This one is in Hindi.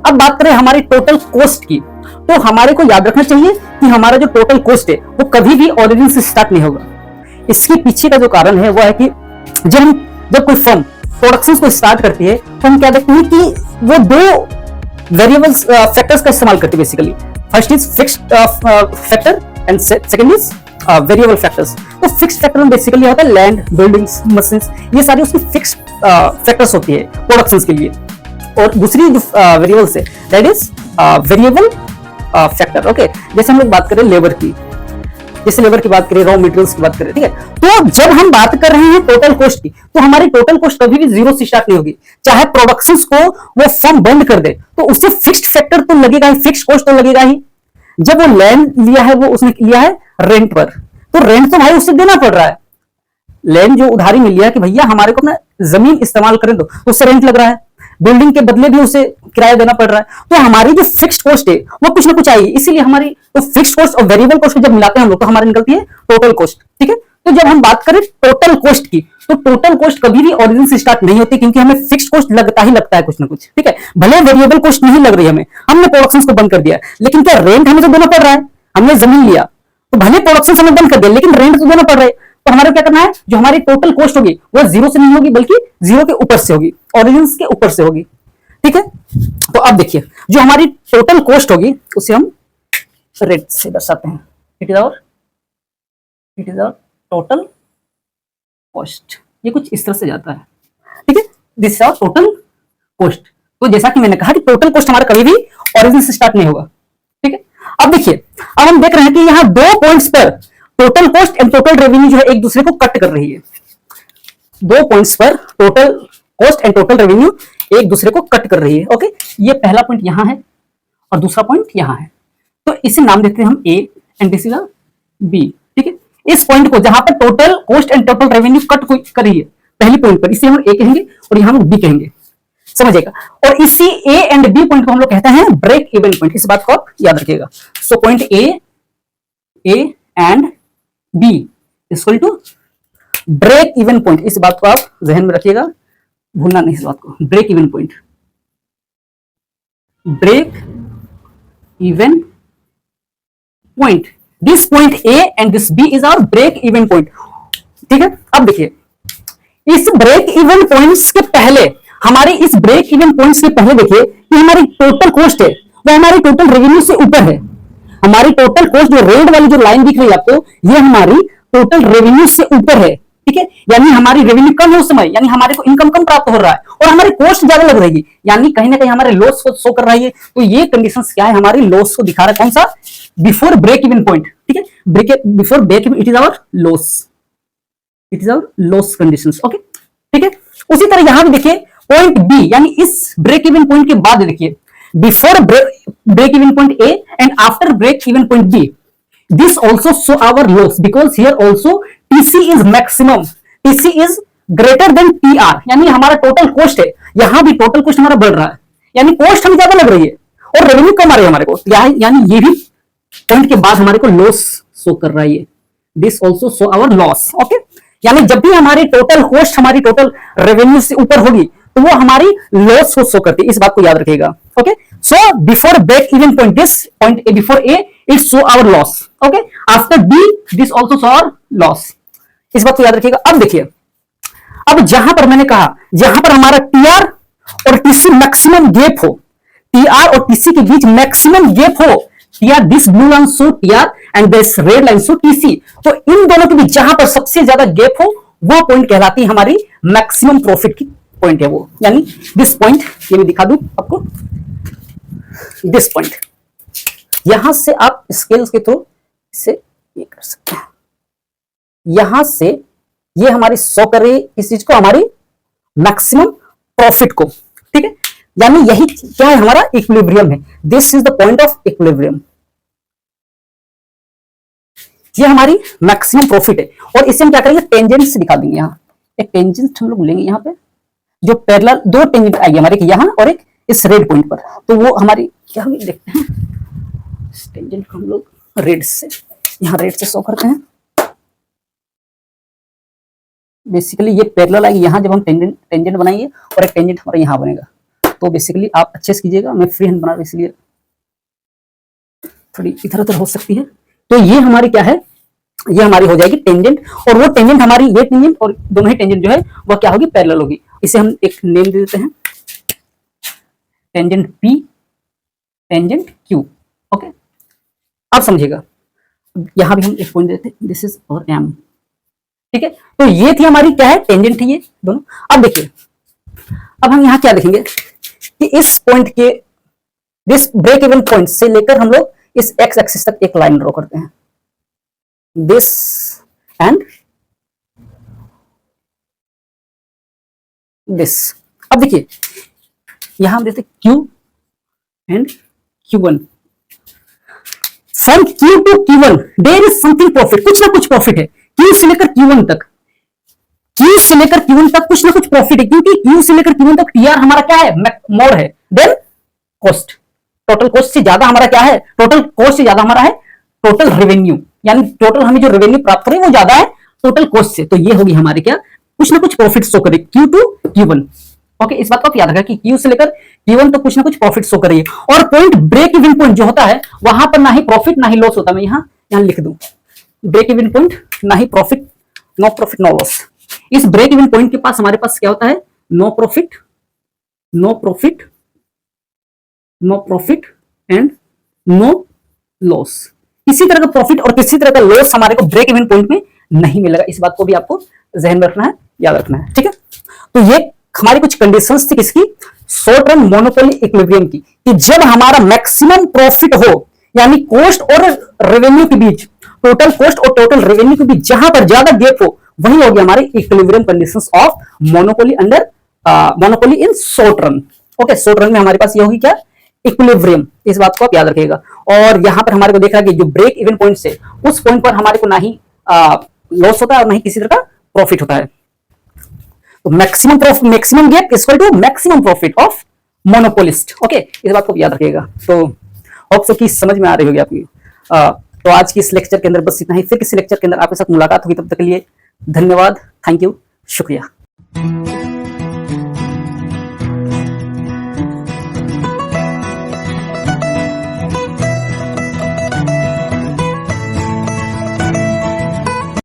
अब बात करें हमारी टोटल कॉस्ट की, तो हमारे को याद रखना चाहिए कि हमारा जो टोटल कॉस्ट है वो कभी भी ओरिजिन से स्टार्ट नहीं होगा। इसके पीछे का जो कारण है वो है कि जब कोई फर्म प्रोडक्शन को स्टार्ट करती है तो हम क्या देखते हैं कि वो दो वेरिएबल्स फैक्टर्स का इस्तेमाल करती है basically. First is fixed factor and second is variable factors. तो फिक्स्ड फैक्टर में बेसिकली होता है लैंड, बिल्डिंग्स, मशीन्स, ये सारी उसकी फिक्स्ड फैक्टर्स होती है प्रोडक्शंस के लिए। और दूसरी जो वेरिएबल्स है that is variable factor. Okay, जैसे हम लोग बात करें लेबर की, जैसे लेबर की बात करें, रॉ मटेरियल्स की बात करें, ठीक है। तो जब हम बात कर रहे हैं टोटल कॉस्ट की, तो हमारी टोटल कॉस्ट कभी भी जीरो से स्टार्ट नहीं होगी। चाहे प्रोडक्शंस को वो फर्म बंद कर दे तो उसे फिक्स्ड फैक्टर तो लगेगा ही, फिक्स्ड कॉस्ट तो लगेगा ही। जब वो लैंड लिया है, वो उसने लिया है रेंट पर, तो रेंट तो भाई उसे देना पड़ रहा है। लैंड जो उधारी में लिया कि भैया हमारे को अपना जमीन इस्तेमाल करें दो, तो उससे रेंट लग रहा है। बिल्डिंग के बदले भी उसे किराया देना पड़ रहा है। तो हमारी जो फिक्स्ड कॉस्ट है वो कुछ ना कुछ आएगी। इसीलिए हमारी तो फिक्स्ड कॉस्ट और वेरिएबल कॉस्ट जब मिलाते हैं हम लोग तो हमारी निकलती है टोटल कॉस्ट, ठीक है। तो जब हम बात करें टोटल कॉस्ट की, तो टोटल कॉस्ट कभी भी ओरिजिन से स्टार्ट नहीं होती, क्योंकि हमें फिक्स्ड कॉस्ट लगता ही लगता है कुछ ना कुछ, ठीक है। भले वेरिएबल कॉस्ट नहीं लग रही हमें, हमने प्रोडक्शन को बंद कर दिया, लेकिन क्या रेंट हमें तो देना पड़ रहा है। हमने जमीन लिया तो भले प्रोडक्शन हमें बंद कर दिया, लेकिन रेंट तो देना पड़ रहा है। तो हमारे क्या करना है, जो हमारी टोटल कॉस्ट होगी वो जीरो से नहीं होगी, बल्कि जीरो के ऊपर से होगी, ओरिजिन के ऊपर से होगी, ठीक है। तो अब देखिए जो हमारी टोटल कॉस्ट होगी उसे हम रेट से दर्शाते हैं। It is our total cost. ये कुछ इस तरह से जाता है, ठीक है। This is our total cost. तो जैसा कि मैंने कहा कि टोटल कॉस्ट हमारा कभी भी ओरिजिन से स्टार्ट नहीं होगा, ठीक है। अब देखिए, अब हम देख रहे हैं कि यहां दो पॉइंट्स पर total cost and total revenue जो है एक दूसरे को कट कर रही है। दो पॉइंट्स पर total cost and total revenue एक दूसरे को कट कर रही है। ओके, ये पहला पॉइंट यहां है और दूसरा पॉइंट यहां है, तो इसे नाम देते हैं हम A and this is B, ठीक है। इस पॉइंट को जहां पर total cost and total revenue cut कर रही है पहली पॉइंट पर, इसे हम ए कहेंगे और यहां हम बी कहेंगे, समझिएगा। और इसी ए एंड बी पॉइंट को हम लोग कहते हैं ब्रेक इवन पॉइंट। इस बात को आप याद रखिएगा। So point A and B equal to break even point. इस बात को आप जहन में रखिएगा, भूलना नहीं इस बात को। Break even point, break even point, this point A and this B is our break even point, ठीक है। अब देखिए, इस ब्रेक इवन पॉइंट्स के पहले, हमारे इस ब्रेक इवन पॉइंट्स के पहले देखिए कि हमारी टोटल कॉस्ट है वो हमारी टोटल रेवेन्यू से ऊपर है। हमारी टोटल कॉस्ट जो रेड वाली जो लाइन दिख रही है आपको, ये हमारी टोटल रेवेन्यू से ऊपर है, ठीक है। यानी हमारी रेवेन्यू कम है उस समय, यानी हमारे को इनकम कम प्राप्त हो रहा है और हमारी कॉस्ट ज्यादा लग रही है, यानी कहीं ना कहीं हमारे लॉस को शो कर रहा है। तो ये कंडीशंस क्या है, हमारी लॉस को दिखा रहा है। कौन सा? बिफोर ब्रेक इवन पॉइंट, ठीक है। Before break even it is our loss, it is our loss conditions, okay, ठीक है। उसी तरह यहां भी देखिए पॉइंट बी, यानी इस ब्रेक इवन पॉइंट के बाद देखिए before break even point A and after break even point B, this also show our loss because here also TC is maximum, TC is greater than TR, यानी हमारा टोटल कॉस्ट है, यहां भी टोटल कॉस्ट हमारा बढ़ रहा है, यानी कॉस्ट हमें ज्यादा लग रही है और रेवेन्यू कम आ रही है हमारे को, यानी ये भी पॉइंट के बाद हमारे को लॉस शो कर रहा है। This also show our loss, okay. यानी जब भी हमारी टोटल कॉस्ट हमारी टोटल रेवेन्यू से ऊपर होगी तो वो हमारी लॉस को शो करती है। इस बात को याद रखिएगा, okay. So before break even point, this point A before A it show our loss, okay. After B this also show our loss. इस बात को याद रखिएगा। अब देखिए, अब जहां पर मैंने कहा जहां पर हमारा टीआर और टीसी मैक्सिमम गैप हो, टीआर और टीसी के बीच मैक्सिमम गैप हो, TR this blue line show TR and this red line show TC, तो इन दोनों के बीच जहां पर सबसे ज्यादा गैप हो वो पॉइंट कहलाती है हमारी मैक्सिमम प्रॉफिट की पॉइंट है वो, यानी दिस पॉइंट, ये मैं दिखा दूं आपको, दिस पॉइंट। यहां से आप स्केल्स के थ्रू इसे ये कर सकते हैं, यहां से ये हमारी शो कर रही है इस चीज को, हमारी मैक्सिमम प्रॉफिट को, ठीक है। यानी यही क्या है, हमारा इक्विलिब्रियम है। This is the point of equilibrium, ये हमारी मैक्सिमम प्रॉफिट है। और इसे हम क्या करेंगे, टेंजेंट से दिखा देंगे। यहाँ एक टेंजेंट हम लोग लेंगे, यहाँ पे जो पैरेलल दो टेंजेंट आएगी हमारे, यहाँ और एक इस रेड पॉइंट पर, तो वो हमारी क्या होगी देखते हैं। टेंजेंट को हम लोग रेड से, यहाँ रेड से शो करते हैं। बेसिकली ये पैरेलल आएगी यहाँ जब हम टेंजेंट बनाएंगे और एक टेंजेंट हमारा यहाँ बनेगा, तो बेसिकली आप अच्छे से कीजिएगा, मैं फ्री हैंड बना रहा हूं इसलिए थोड़ी इधर उधर हो सकती है। तो ये हमारी क्या है, ये हमारी हो जाएगी टेंजेंट, और वो टेंजेंट हमारी, ये टेंजेंट और दोनों ही टेंजेंट जो है वह क्या होगी, पैरेलल होगी। इसे हम एक नेम दे देते हैं, tangent P, tangent Q। Okay, अब समझिएगा, यहां भी हम एक पॉइंट देते हैं, दिस इज और M। ठीक है, तो ये थी हमारी क्या है, टेंजेंट थी ये दोनों। अब देखिए, अब हम यहां क्या देखेंगे कि इस पॉइंट के, दिस ब्रेक इवन पॉइंट से लेकर हम लोग इस एक्स एक्सिस तक एक लाइन ड्रॉ करते हैं, दिस एंड दिस। अब देखिए यहां हम देते Q and Q1, from Q to Q1 there is something profit, कुछ ना कुछ प्रॉफिट है। Q से लेकर Q1 तक, Q से लेकर Q1 तक कुछ ना कुछ प्रॉफिट है, क्योंकि Q से लेकर Q1 तक TR हमारा क्या है, मोर है, देन कॉस्ट, टोटल कॉस्ट से ज्यादा हमारा क्या है, टोटल कॉस्ट से ज्यादा हमारा है टोटल रेवेन्यू, यानी टोटल हमें जो रेवेन्यू प्राप्त करें वो ज्यादा है टोटल कॉस्ट से। तो ये होगी हमारी क्या, कुछ ना कुछ प्रॉफिट शो करे Q टू Q1। ओके, इस बात को आप याद रखें कि Q से लेकर Q1 तो कुछ ना कुछ प्रॉफिट शो करिए, और पॉइंट ब्रेक इवन पॉइंट जो होता है वहां पर ना ही प्रॉफिट ना ही लॉस होता। मैं यहां लिख दूं, ब्रेक इवन पॉइंट, ना ही profit, no profit no loss. इस ब्रेक इवन पॉइंट के पास हमारे पास क्या होता है, no profit, no profit, no profit and no loss. किसी तरह का प्रॉफिट और किसी तरह का लॉस हमारे को ब्रेक इवन पॉइंट में नहीं मिलेगा। इस बात को भी आपको जहन में रखना है, याद रखना है। ठीक है, तो ये हमारी कुछ कंडीशंस थी किसकी, शॉर्ट रन मोनोपोली इक्विलिब्रियम की, कि जब हमारा मैक्सिमम प्रॉफिट हो, यानी कॉस्ट और रेवेन्यू के बीच, टोटल कॉस्ट और टोटल रेवेन्यू के बीच जहां पर ज्यादा गैप हो, वही होगी हमारी equilibrium conditions of monopoly under monopoly in short run. Okay, short run में हमारे पास ये होगी क्या, इक्विलिब्रियम। इस बात को आप याद रखिएगा। और यहां पर हमारे को देख रहा है कि जो ब्रेक इवन पॉइंट से, उस पॉइंट पर हमारे को ना ही लॉस होता है और ना ही किसी तरह का प्रॉफिट होता है। तो maximum gap equal to maximum profit of monopolist. Okay, इस बात को याद रखिएगा। तो होप सो कि समझ में आ रही होगी आपकी। तो आज की इस लेक्चर के अंदर बस इतना ही, फिर किसी लेक्चर के अंदर आपके साथ मुलाकात होगी, तब तक के लिए धन्यवाद, थैंक यू, शुक्रिया।